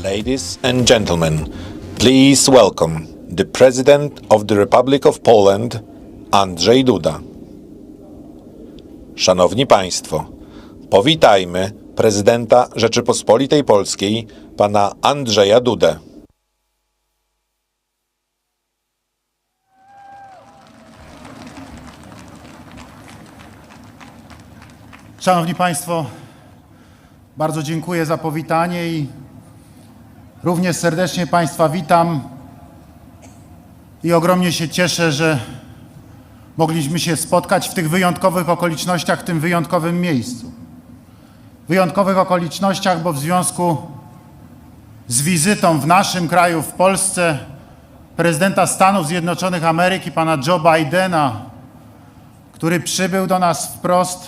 Ladies and gentlemen, please welcome the President of the Republic of Poland, Andrzej Duda. Szanowni Państwo, powitajmy prezydenta Rzeczypospolitej Polskiej, pana Andrzeja Dudę. Szanowni Państwo, bardzo dziękuję za powitanie i również serdecznie Państwa witam i ogromnie się cieszę, że mogliśmy się spotkać w tych wyjątkowych okolicznościach, w tym wyjątkowym miejscu. W wyjątkowych okolicznościach, bo w związku z wizytą w naszym kraju, w Polsce, prezydenta Stanów Zjednoczonych Ameryki, pana Joe Bidena, który przybył do nas wprost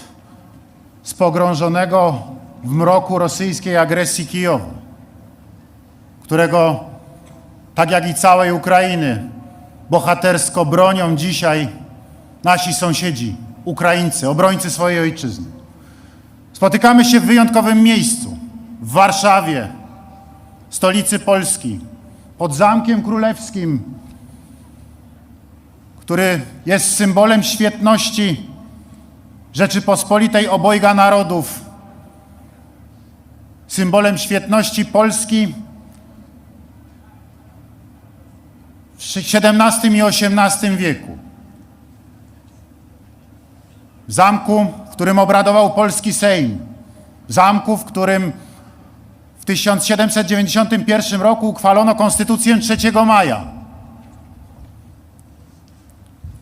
z pogrążonego w mroku rosyjskiej agresji Kijowa, którego, tak jak i całej Ukrainy, bohatersko bronią dzisiaj nasi sąsiedzi, Ukraińcy, obrońcy swojej ojczyzny. Spotykamy się w wyjątkowym miejscu, w Warszawie, stolicy Polski, pod Zamkiem Królewskim, który jest symbolem świetności Rzeczypospolitej obojga narodów, symbolem świetności Polski w XVII i XVIII wieku. W zamku, w którym obradował polski Sejm, w zamku, w którym w 1791 roku uchwalono Konstytucję 3 maja.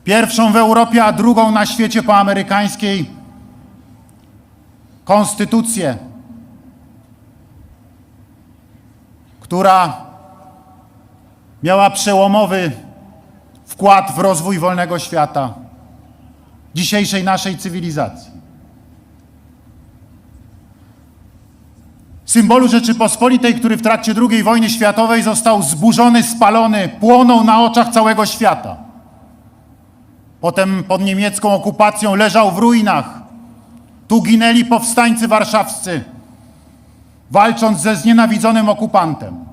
Pierwszą w Europie, a drugą na świecie po amerykańskiej konstytucję, która miała przełomowy wkład w rozwój wolnego świata, dzisiejszej naszej cywilizacji. Symbolu Rzeczypospolitej, który w trakcie II wojny światowej został zburzony, spalony, płonął na oczach całego świata. Potem pod niemiecką okupacją leżał w ruinach. Tu ginęli powstańcy warszawscy, walcząc ze znienawidzonym okupantem.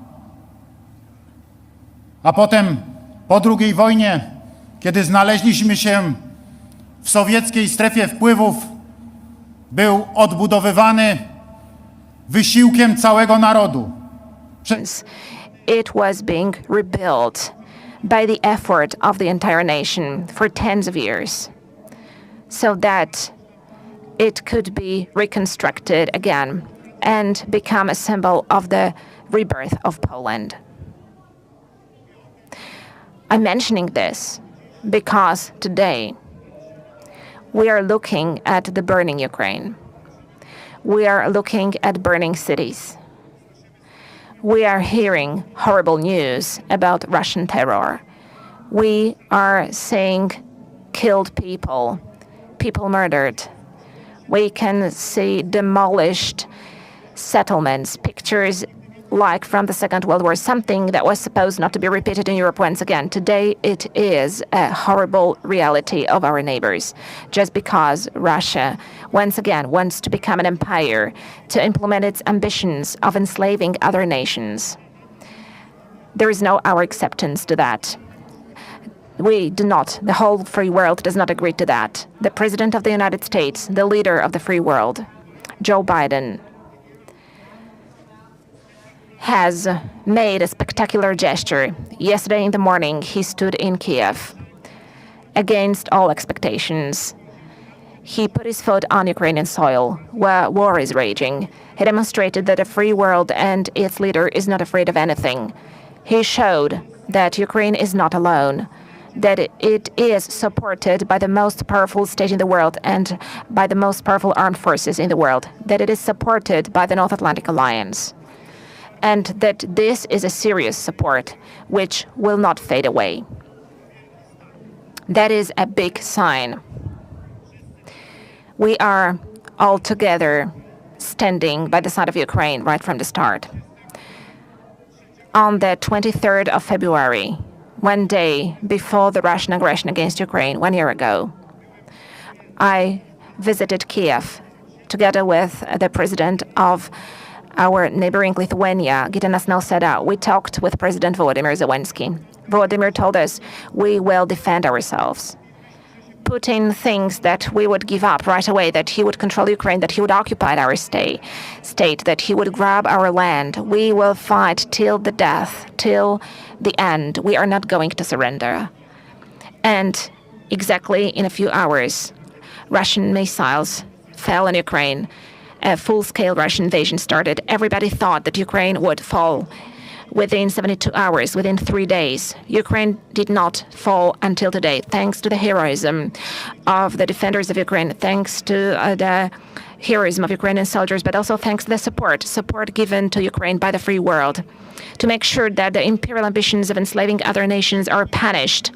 A potem, po II wojnie, kiedy znaleźliśmy się w sowieckiej strefie wpływów, był odbudowywany wysiłkiem całego narodu. It was being rebuilt by the effort of the entire nation for tens of years, so that it could be reconstructed again and become a symbol of the rebirth of Poland. I'm mentioning this because today we are looking at the burning Ukraine. We are looking at burning cities. We are hearing horrible news about Russian terror. We are seeing killed people, people murdered. We can see demolished settlements, pictures like from the Second World War, something that was supposed not to be repeated in Europe once again. Today, it is a horrible reality of our neighbors, just because Russia, once again, wants to become an empire, to implement its ambitions of enslaving other nations. There is no our acceptance to that. We do not, the whole free world does not agree to that. The President of the United States, the leader of the free world, Joe Biden, has made a spectacular gesture. Yesterday in the morning, he stood in Kiev against all expectations. He put his foot on Ukrainian soil, where war is raging. He demonstrated that a free world and its leader is not afraid of anything. He showed that Ukraine is not alone, that it is supported by the most powerful state in the world and by the most powerful armed forces in the world, that it is supported by the North Atlantic Alliance, and that this is a serious support which will not fade away. That is a big sign. We are all together standing by the side of Ukraine right from the start. On the 23rd of February, one day before the Russian aggression against Ukraine, 1 year ago, I visited Kiev together with the president of our neighboring Lithuania, Gitanas Nausėda, we talked with President Volodymyr Zelensky. Volodymyr told us we will defend ourselves. Putin thinks that we would give up right away, that he would control Ukraine, that he would occupy our state, that he would grab our land. We will fight till the death, till the end. We are not going to surrender. And exactly in a few hours, Russian missiles fell in Ukraine. A full-scale Russian invasion started. Everybody thought that Ukraine would fall within 72 hours, within 3 days. Ukraine did not fall until today, thanks to the heroism of the defenders of Ukraine, thanks to the heroism of Ukrainian soldiers, but also thanks to the support given to Ukraine by the free world, to make sure that the imperial ambitions of enslaving other nations are punished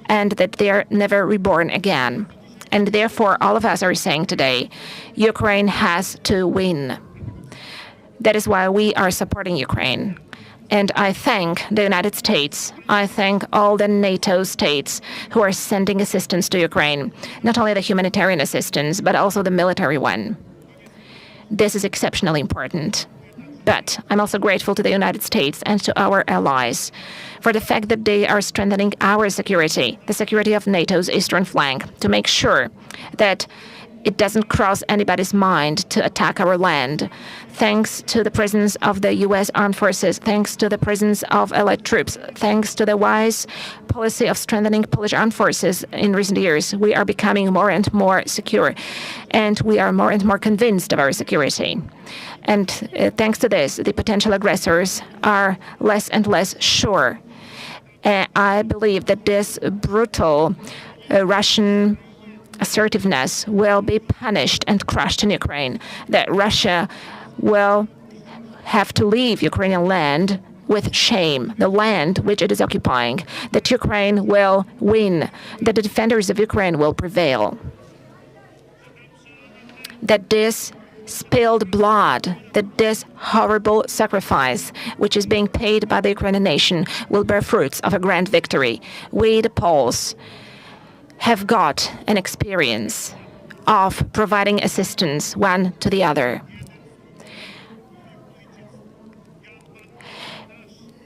and that they are never reborn again. And therefore, all of us are saying today, Ukraine has to win. That is why we are supporting Ukraine. And I thank the United States. I thank all the NATO states who are sending assistance to Ukraine, not only the humanitarian assistance, but also the military one. This is exceptionally important. But I'm also grateful to the United States and to our allies for the fact that they are strengthening our security, the security of NATO's eastern flank, to make sure that it doesn't cross anybody's mind to attack our land. Thanks to the presence of the U.S. armed forces, thanks to the presence of allied troops, thanks to the wise policy of strengthening Polish armed forces in recent years, we are becoming more and more secure, and we are more and more convinced of our security. And thanks to this, the potential aggressors are less and less sure. I believe that this brutal Russian assertiveness will be punished and crushed in Ukraine, that Russia will have to leave Ukrainian land with shame, the land which it is occupying, that Ukraine will win, that the defenders of Ukraine will prevail, that this spilled blood, that this horrible sacrifice, which is being paid by the Ukrainian nation, will bear fruits of a grand victory. We, the Poles, have got an experience of providing assistance one to the other.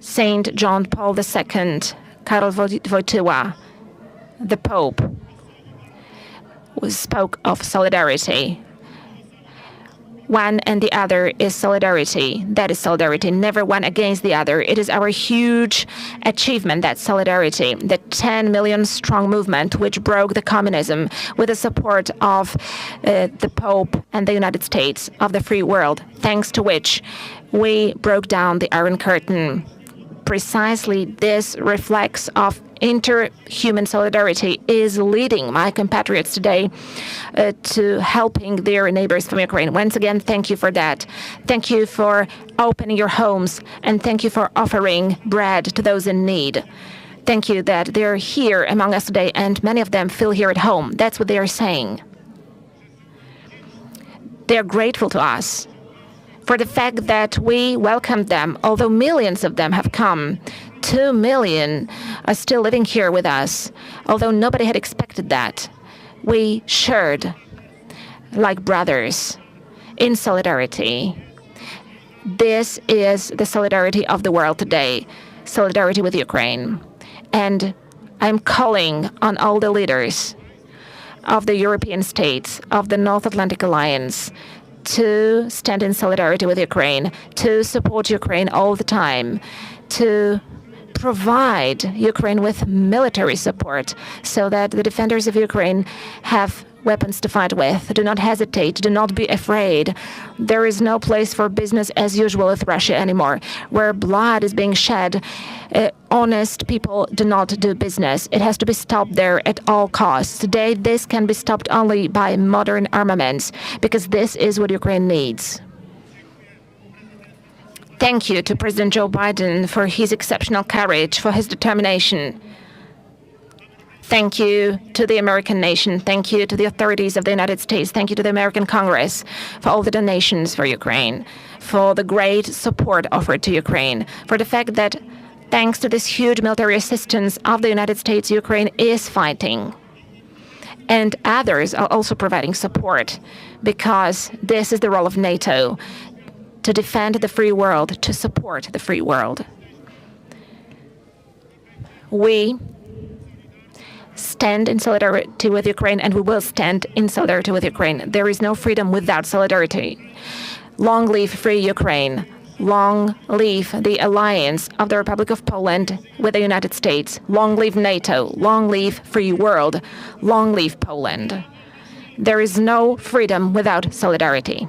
Saint John Paul II, Karol Wojtyła, the Pope, spoke of solidarity. One and the other is solidarity. That is solidarity, never one against the other. It is our huge achievement, that solidarity, the 10 million strong movement which broke the communism with the support of the Pope and the United States, of the free world, thanks to which we broke down the Iron Curtain. Precisely this reflex of interhuman solidarity is leading my compatriots today to helping their neighbors from Ukraine. Once again, thank you for that. Thank you for opening your homes, and thank you for offering bread to those in need. Thank you that they're here among us today, and many of them feel here at home. That's what they are saying. They're grateful to us for the fact that we welcomed them, although millions of them have come. 2 million are still living here with us, although nobody had expected that. We shared like brothers in solidarity. This is the solidarity of the world today, solidarity with Ukraine. And I'm calling on all the leaders of the European states, of the North Atlantic Alliance, to stand in solidarity with Ukraine, to support Ukraine all the time, to provide Ukraine with military support so that the defenders of Ukraine have weapons to fight with. Do not hesitate. Do not be afraid. There is no place for business as usual with Russia anymore. Where blood is being shed, honest people do not do business. It has to be stopped there at all costs. Today, this can be stopped only by modern armaments, because this is what Ukraine needs. Thank you to President Joe Biden for his exceptional courage, for his determination. Thank you to the American nation. Thank you to the authorities of the United States. Thank you to the American Congress for all the donations for Ukraine, for the great support offered to Ukraine, for the fact that thanks to this huge military assistance of the United States, Ukraine is fighting. And others are also providing support, because this is the role of NATO, to defend the free world, to support the free world. We stand in solidarity with Ukraine, and we will stand in solidarity with Ukraine. There is no freedom without solidarity. Long live free Ukraine. Long live the alliance of the Republic of Poland with the United States. Long live NATO. Long live free world. Long live Poland. There is no freedom without solidarity.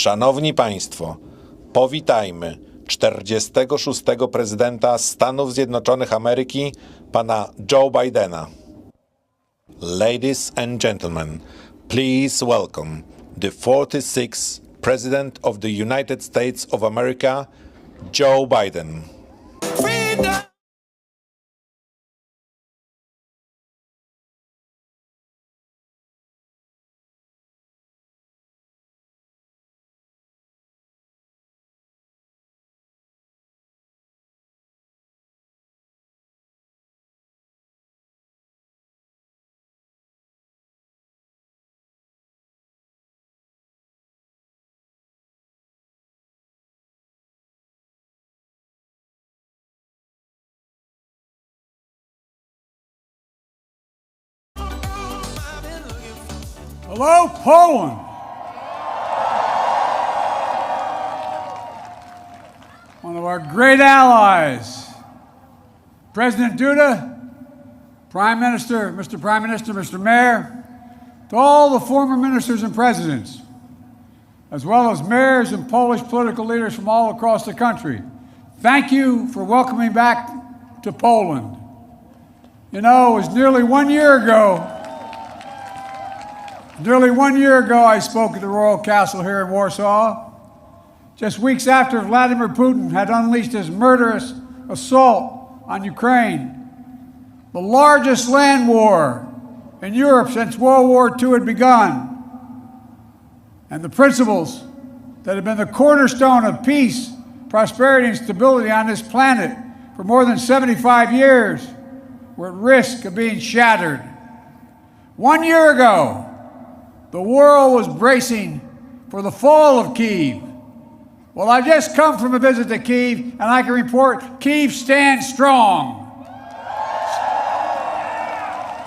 Szanowni Państwo, powitajmy 46. prezydenta Stanów Zjednoczonych Ameryki, pana Joe Bidena. Ladies and gentlemen, please welcome the 46th President of the United States of America, Joe Biden. Freedom. Hello, Poland. One of our great allies. President Duda, Prime Minister, Mr. Mayor, to all the former ministers and presidents, as well as mayors and Polish political leaders from all across the country, thank you for welcoming back to Poland. You know, it was nearly 1 year ago I spoke at the Royal Castle here in Warsaw, just weeks after Vladimir Putin had unleashed his murderous assault on Ukraine, the largest land war in Europe since World War II had begun. And the principles that have been the cornerstone of peace, prosperity, and stability on this planet for more than 75 years were at risk of being shattered. 1 year ago, the world was bracing for the fall of Kyiv. Well, I've just come from a visit to Kyiv, and I can report Kyiv stands strong.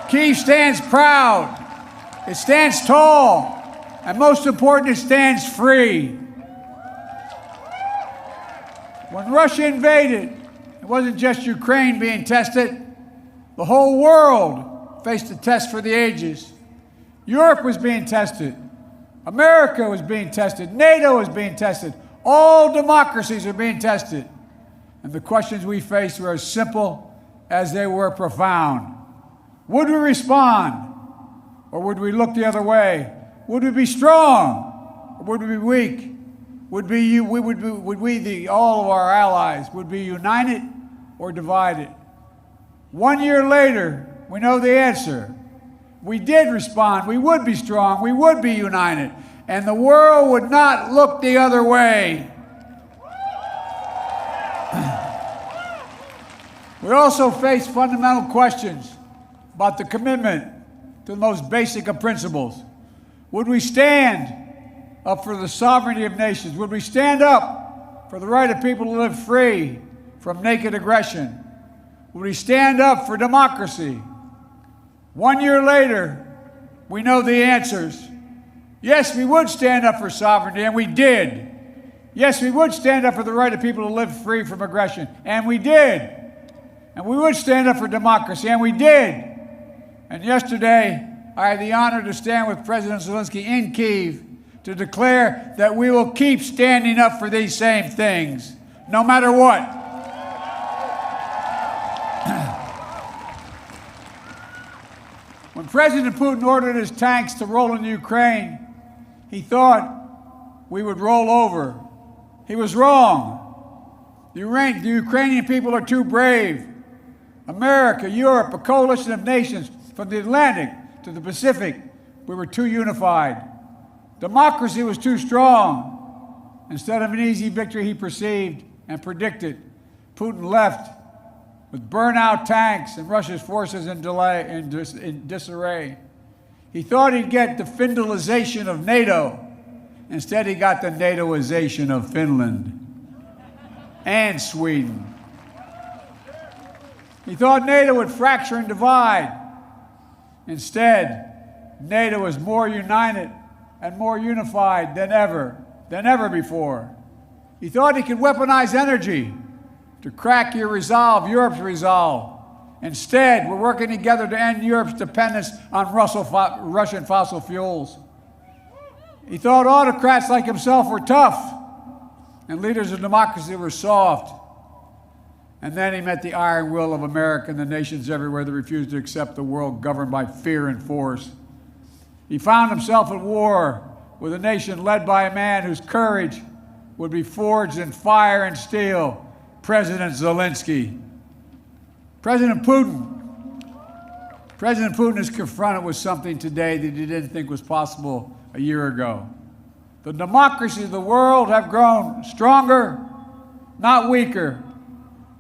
Kyiv stands proud. It stands tall. And most important, it stands free. When Russia invaded, it wasn't just Ukraine being tested. The whole world faced a test for the ages. Europe was being tested. America was being tested. NATO was being tested. All democracies are being tested. And the questions we faced were as simple as they were profound. Would we respond? Or would we look the other way? Would we be strong? Or would we be weak? All of our allies, would be united or divided? 1 year later, we know the answer. We did respond. We would be strong. We would be united. And the world would not look the other way. We also face fundamental questions about the commitment to the most basic of principles. Would we stand up for the sovereignty of nations? Would we stand up for the right of people to live free from naked aggression? Would we stand up for democracy? 1 year later, we know the answers. Yes, we would stand up for sovereignty, and we did. Yes, we would stand up for the right of people to live free from aggression, and we did. And we would stand up for democracy, and we did. And yesterday, I had the honor to stand with President Zelensky in Kyiv to declare that we will keep standing up for these same things, no matter what. When President Putin ordered his tanks to roll into Ukraine, he thought we would roll over. He was wrong. The Ukrainian people are too brave. America, Europe, a coalition of nations from the Atlantic to the Pacific, we were too unified. Democracy was too strong. Instead of an easy victory he perceived and predicted, Putin left with burnt-out tanks and Russia's forces in disarray. He thought he'd get the Finlandization of NATO. Instead, he got the NATOization of Finland and Sweden. He thought NATO would fracture and divide. Instead, NATO is more united and more unified than ever before. He thought he could weaponize energy to crack Europe's resolve. Instead, we're working together to end Europe's dependence on Russian fossil fuels. He thought autocrats like himself were tough and leaders of democracy were soft. And then he met the iron will of America and the nations everywhere that refused to accept the world governed by fear and force. He found himself at war with a nation led by a man whose courage would be forged in fire and steel, President Zelensky. President Putin is confronted with something today that he didn't think was possible a year ago. The democracies of the world have grown stronger, not weaker.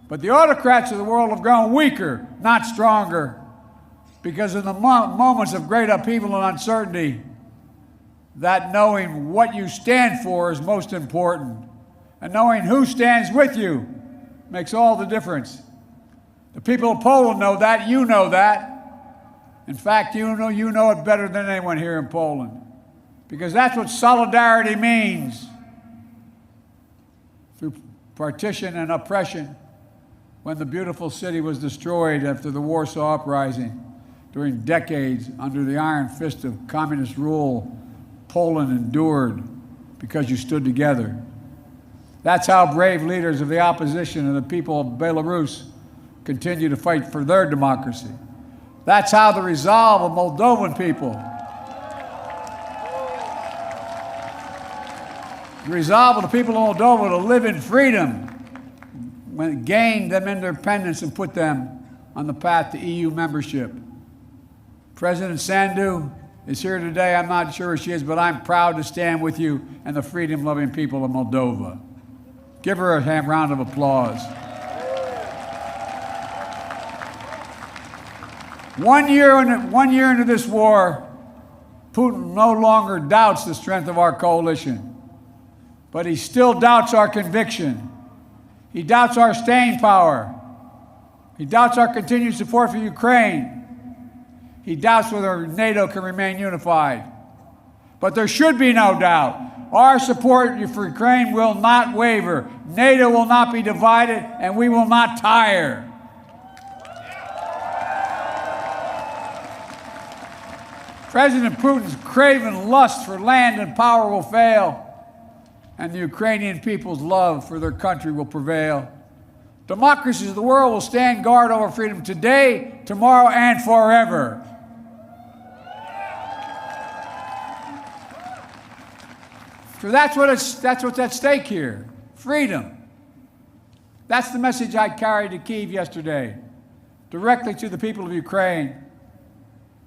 But the autocrats of the world have grown weaker, not stronger. Because in the moments of great upheaval and uncertainty, that knowing what you stand for is most important. And knowing who stands with you makes all the difference. The people of Poland know that, you know that. In fact, you know it better than anyone here in Poland. Because that's what solidarity means. Through partition and oppression, when the beautiful city was destroyed after the Warsaw Uprising, during decades under the iron fist of communist rule, Poland endured because you stood together. That's how brave leaders of the opposition and the people of Belarus continue to fight for their democracy. That's how the resolve of Moldovan people, the resolve of the people of Moldova to live in freedom, gained them independence and put them on the path to EU membership. President Sandu is here today. I'm not sure where she is, but I'm proud to stand with you and the freedom-loving people of Moldova. Give her a round of applause. 1 year into this war, Putin no longer doubts the strength of our coalition, but he still doubts our conviction. He doubts our staying power. He doubts our continued support for Ukraine. He doubts whether NATO can remain unified. But there should be no doubt. Our support for Ukraine will not waver. NATO will not be divided, and we will not tire. President Putin's craven lust for land and power will fail, and the Ukrainian people's love for their country will prevail. Democracies of the world will stand guard over freedom today, tomorrow, and forever. So that's what's at stake here, freedom. That's the message I carried to Kyiv yesterday, directly to the people of Ukraine.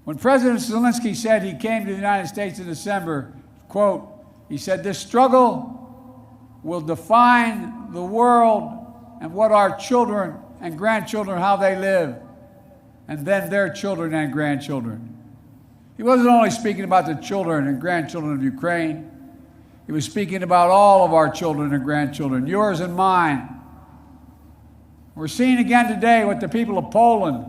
When President Zelensky said he came to the United States in December, quote, he said, "This struggle will define the world and what our children and grandchildren, how they live, and then their children and grandchildren." He wasn't only speaking about the children and grandchildren of Ukraine. He was speaking about all of our children and grandchildren, yours and mine. We're seeing again today what the people of Poland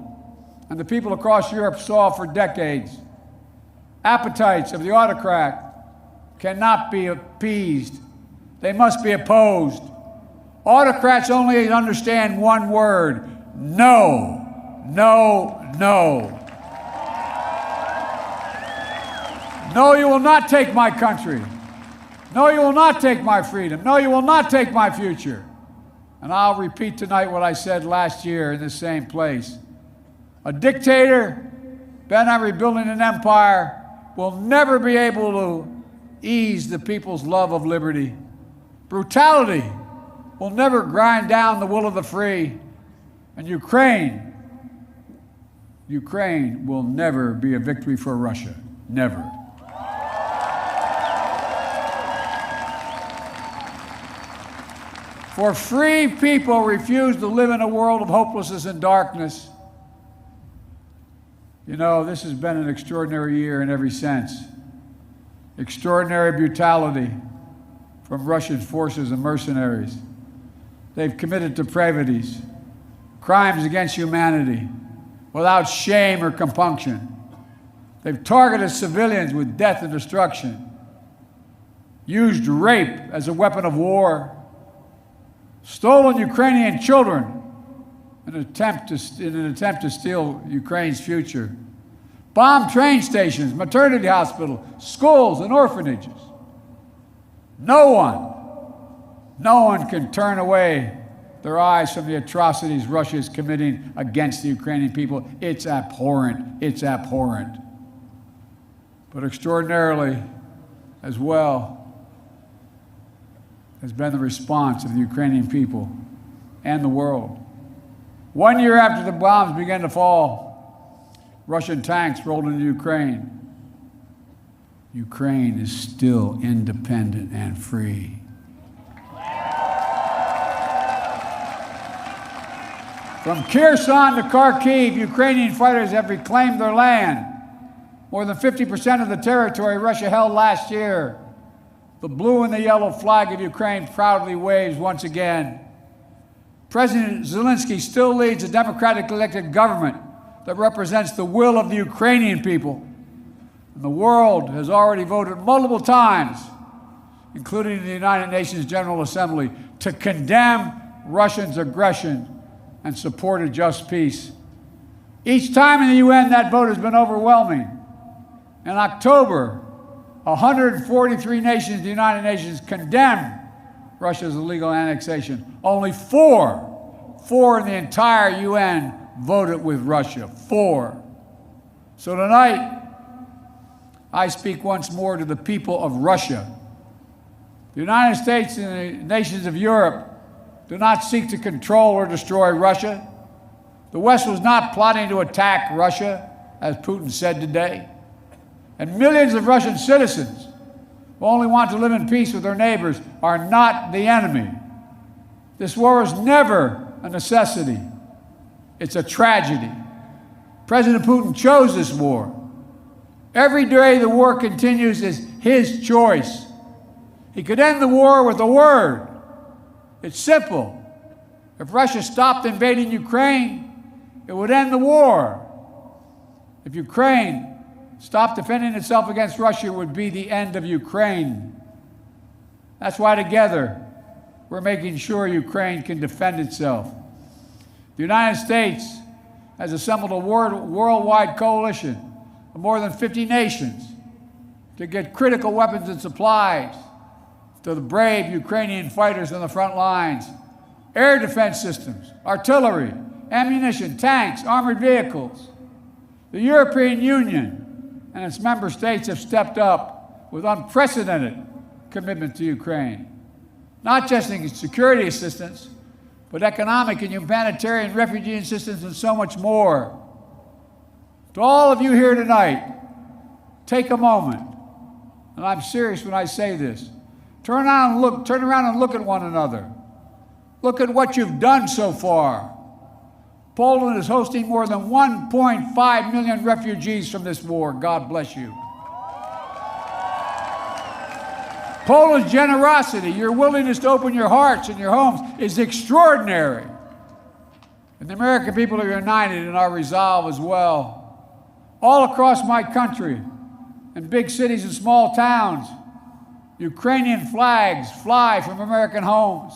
and the people across Europe saw for decades. Appetites of the autocrat cannot be appeased. They must be opposed. Autocrats only understand one word: no, no, no. No, you will not take my country. No, you will not take my freedom. No, you will not take my future. And I'll repeat tonight what I said last year in this same place. A dictator bent on rebuilding an empire will never be able to ease the people's love of liberty. Brutality will never grind down the will of the free. And Ukraine will never be a victory for Russia. Never. For free people refuse to live in a world of hopelessness and darkness. You know, this has been an extraordinary year in every sense. Extraordinary brutality from Russian forces and mercenaries. They've committed depravities, crimes against humanity, without shame or compunction. They've targeted civilians with death and destruction, used rape as a weapon of war, stolen Ukrainian children in an attempt to steal Ukraine's future, bombed train stations, maternity hospitals, schools, and orphanages, No one can turn away their eyes from the atrocities Russia is committing against the Ukrainian people. It's abhorrent. It's abhorrent. But extraordinarily, as well, has been the response of the Ukrainian people and the world. 1 year after the bombs began to fall, Russian tanks rolled into Ukraine. Ukraine is still independent and free. From Kherson to Kharkiv, Ukrainian fighters have reclaimed their land. More than 50% of the territory Russia held last year. The blue and the yellow flag of Ukraine proudly waves once again. President Zelensky still leads a democratically elected government that represents the will of the Ukrainian people. And the world has already voted multiple times, including the United Nations General Assembly, to condemn Russia's aggression and support a just peace. Each time in the UN, that vote has been overwhelming. In October, 143 nations of the United Nations condemned Russia's illegal annexation. Only four in the entire UN voted with Russia. 4. So tonight, I speak once more to the people of Russia. The United States and the nations of Europe do not seek to control or destroy Russia. The West was not plotting to attack Russia, as Putin said today. And millions of Russian citizens who only want to live in peace with their neighbors are not the enemy. This war was never a necessity. It's a tragedy. President Putin chose this war. Every day the war continues is his choice. He could end the war with a word. It's simple. If Russia stopped invading Ukraine, it would end the war. If Ukraine stopped defending itself against Russia, it would be the end of Ukraine. That's why together we're making sure Ukraine can defend itself. The United States has assembled a worldwide coalition of more than 50 nations to get critical weapons and supplies to the brave Ukrainian fighters on the front lines. Air defense systems, artillery, ammunition, tanks, armored vehicles. The European Union and its member states have stepped up with unprecedented commitment to Ukraine. Not just in security assistance, but economic and humanitarian refugee assistance and so much more. To all of you here tonight, take a moment, and I'm serious when I say this. Turn around and look at one another. Look at what you've done so far. Poland is hosting more than 1.5 million refugees from this war. God bless you. Poland's generosity, your willingness to open your hearts and your homes is extraordinary. And the American people are united in our resolve as well. All across my country, in big cities and small towns, Ukrainian flags fly from American homes.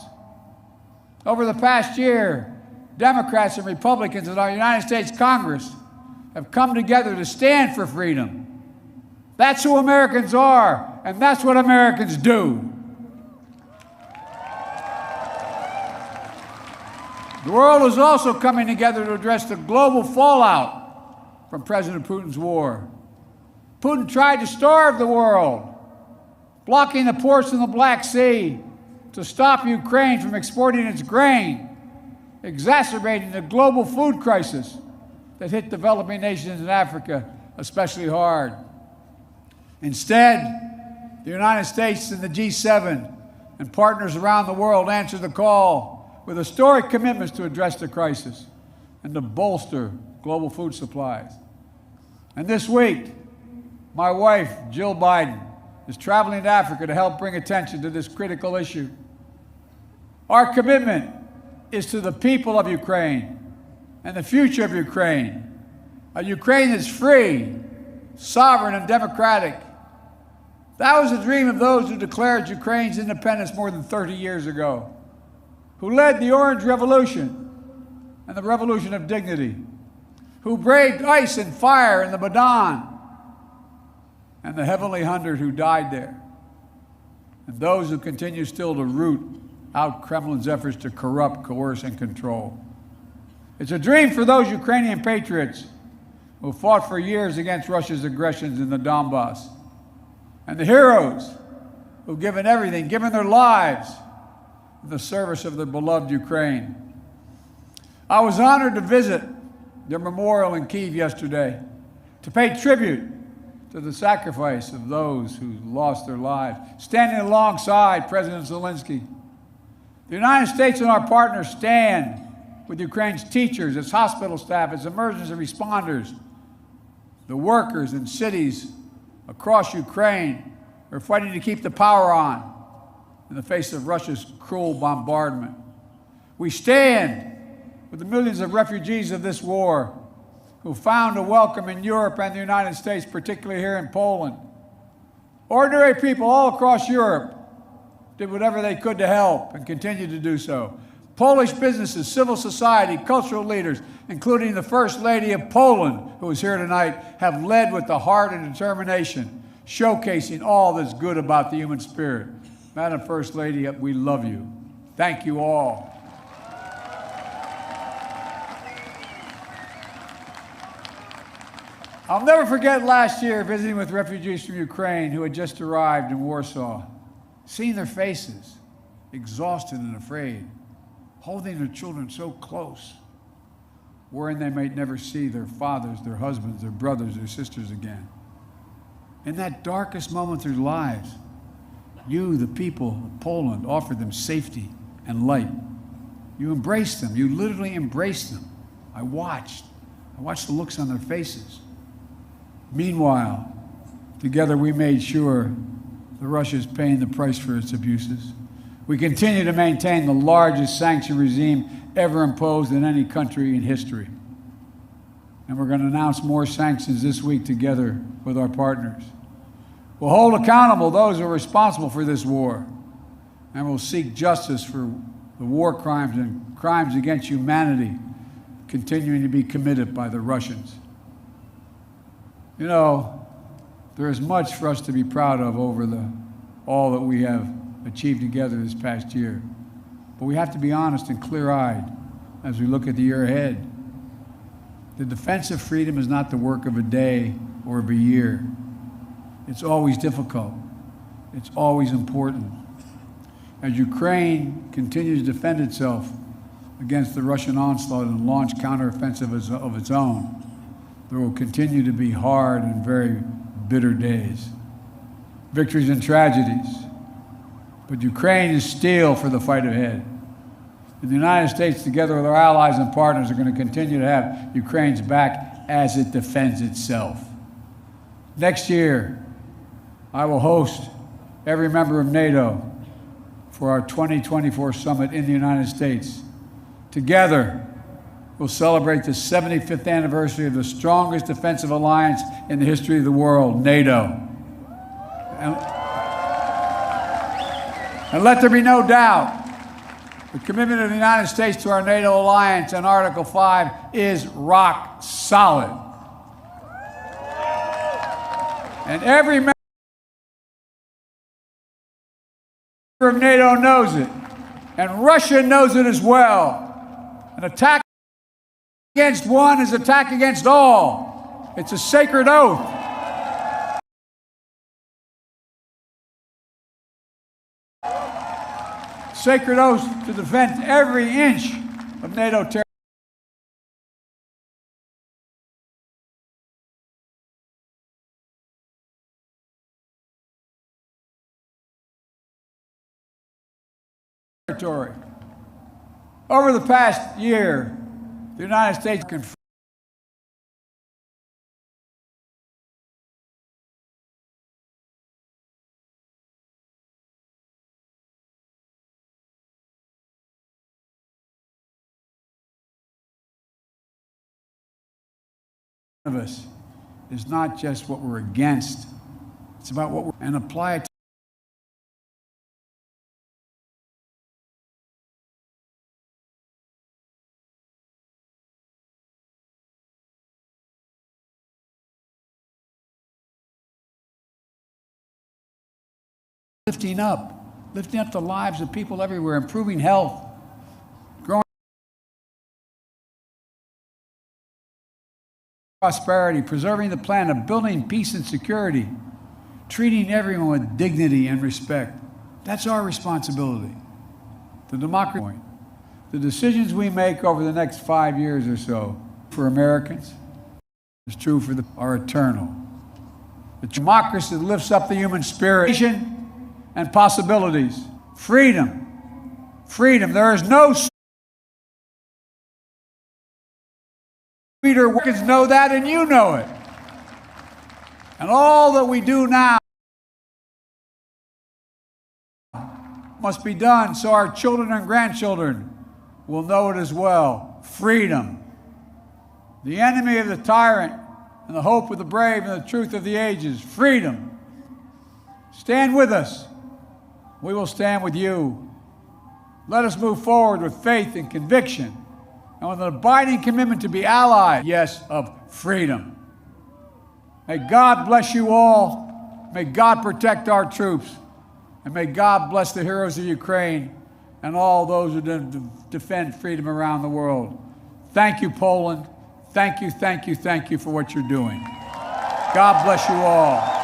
Over the past year, Democrats and Republicans in our United States Congress have come together to stand for freedom. That's who Americans are, and that's what Americans do. The world is also coming together to address the global fallout from President Putin's war. Putin tried to starve the world, blocking the ports in the Black Sea to stop Ukraine from exporting its grain, exacerbating the global food crisis that hit developing nations in Africa especially hard. Instead, the United States and the G7 and partners around the world answered the call with historic commitments to address the crisis and to bolster global food supplies. And this week, my wife, Jill Biden, is traveling to Africa to help bring attention to this critical issue. Our commitment is to the people of Ukraine and the future of Ukraine, a Ukraine that's free, sovereign, and democratic. That was the dream of those who declared Ukraine's independence more than 30 years ago, who led the Orange Revolution and the Revolution of Dignity, who braved ice and fire in the Maidan, and the Heavenly 100 who died there. and those who continue still to root out Kremlin's efforts to corrupt, coerce, and control. It's a dream for those Ukrainian patriots who fought for years against Russia's aggressions in the Donbass, and the heroes who've given everything, given their lives in the service of their beloved Ukraine. I was honored to visit their memorial in Kyiv yesterday to pay tribute to the sacrifice of those who lost their lives, standing alongside President Zelensky. The United States and our partners stand with Ukraine's teachers, its hospital staff, its emergency responders, the workers in cities across Ukraine who are fighting to keep the power on in the face of Russia's cruel bombardment. We stand with the millions of refugees of this war who found a welcome in Europe and the United States, particularly here in Poland. Ordinary people all across Europe did whatever they could to help and continue to do so. Polish businesses, civil society, cultural leaders, including the First Lady of Poland, who is here tonight, have led with the heart and determination, showcasing all that's good about the human spirit. Madam First Lady, we love you. Thank you all. I'll never forget last year visiting with refugees from Ukraine who had just arrived in Warsaw, seeing their faces, exhausted and afraid, holding their children so close, worrying they might never see their fathers, their husbands, their brothers, their sisters again. In that darkest moment of their lives, you, the people of Poland, offered them safety and light. You embraced them. You literally embraced them. I watched the looks on their faces. Meanwhile, together we made sure that Russia is paying the price for its abuses. We continue to maintain the largest sanction regime ever imposed in any country in history. And we're going to announce more sanctions this week together with our partners. We'll hold accountable those who are responsible for this war, and we'll seek justice for the war crimes and crimes against humanity continuing to be committed by the Russians. You know, there is much for us to be proud of over all that we have achieved together this past year. But we have to be honest and clear-eyed as we look at the year ahead. The defense of freedom is not the work of a day or of a year. It's always difficult. It's always important. As Ukraine continues to defend itself against the Russian onslaught and launch counteroffensive of its own, there will continue to be hard and very bitter days, victories and tragedies. But Ukraine is steel for the fight ahead. And the United States, together with our allies and partners, are going to continue to have Ukraine's back as it defends itself. Next year, I will host every member of NATO for our 2024 summit in the United States. Together, we'll celebrate the 75th anniversary of the strongest defensive alliance in the history of the world, NATO. And let there be no doubt, the commitment of the United States to our NATO alliance and Article 5 is rock solid. And every member of NATO knows it, and Russia knows it as well. An attack against one is an attack against all. It's a sacred oath. Sacred oath to defend every inch of NATO territory. Over the past year, the United States confronted of us is not just what we're against, it's about what we're and apply it to lifting up lifting up the lives of people everywhere, improving health, growing prosperity, preserving the planet, building peace and security, treating everyone with dignity and respect. That's our responsibility. The democracy, the decisions we make over the next 5 years or so for Americans is true for are eternal. The democracy lifts up the human spirit and possibilities. Freedom. Freedom. There is no sweeter workers know that, and you know it. And all that we do now must be done so our children and grandchildren will know it as well. Freedom. The enemy of the tyrant and the hope of the brave and the truth of the ages. Freedom. Stand with us. We will stand with you. Let us move forward with faith and conviction and with an abiding commitment to be allies, yes, of freedom. May God bless you all. May God protect our troops. And may God bless the heroes of Ukraine and all those who defend freedom around the world. Thank you, Poland. Thank you, thank you, thank you for what you're doing. God bless you all.